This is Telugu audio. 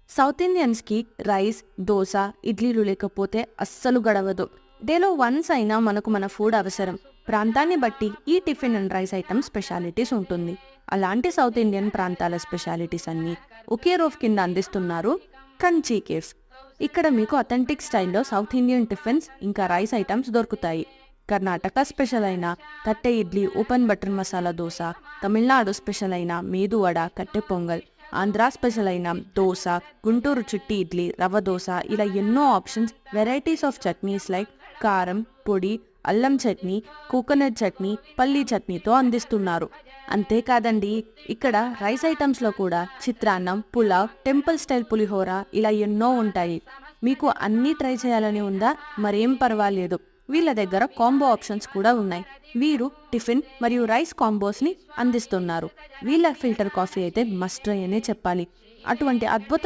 సౌత్ ఇండియన్స్కి రైస్, దోశ, ఇడ్లీలు లేకపోతే అస్సలు గడవదు. డేలో వన్స్ అయినా మనకు మన ఫుడ్ అవసరం. ప్రాంతాన్ని బట్టి ఈ tiffin and rice item specialities ఉంటుంది. అలాంటి సౌత్ ఇండియన్ ప్రాంతాల స్పెషాలిటీస్ అన్నీ ఒకే రూఫ్ కింద అందిస్తున్నారు క్రంచీ కేవ్స్. ఇక్కడ మీకు అథెంటిక్ స్టైల్లో సౌత్ ఇండియన్ టిఫిన్స్ ఇంకా రైస్ ఐటమ్స్ దొరుకుతాయి. కర్ణాటక స్పెషల్ అయిన thatte idli, open butter masala dosa, Tamil Nadu special అయిన మేదు వడ, కట్టె పొంగల్, ఆంధ్ర స్పెషల్ అయిన దోశ, గుంటూరు చిట్టి ఇడ్లీ, రవ్వ దోశ, ఇలా ఎన్నో options, varieties of chutneys like కారం, పొడి, అల్లం చట్నీ, కోకోనట్ చట్నీ, పల్లీ చట్నీతో అందిస్తున్నారు. అంతేకాదండి, ఇక్కడ రైస్ ఐటమ్స్లో కూడా చిత్రాన్నం, పులావ్, టెంపుల్ స్టైల్ పులిహోర, ఇలా ఎన్నో ఉంటాయి. మీకు అన్నీ ట్రై చేయాలని ఉందా? మరేం పర్వాలేదు, వీళ్ళ దగ్గర కాంబో ఆప్షన్స్ కూడా ఉన్నాయి. వీరు టిఫిన్ మరియు రైస్ కాంబోస్ని అందిస్తున్నారు. వీళ్ళ ఫిల్టర్ కాఫీ అయితే మస్ట్ ట్రై అనే చెప్పాలి. అటువంటి అద్భుతమైన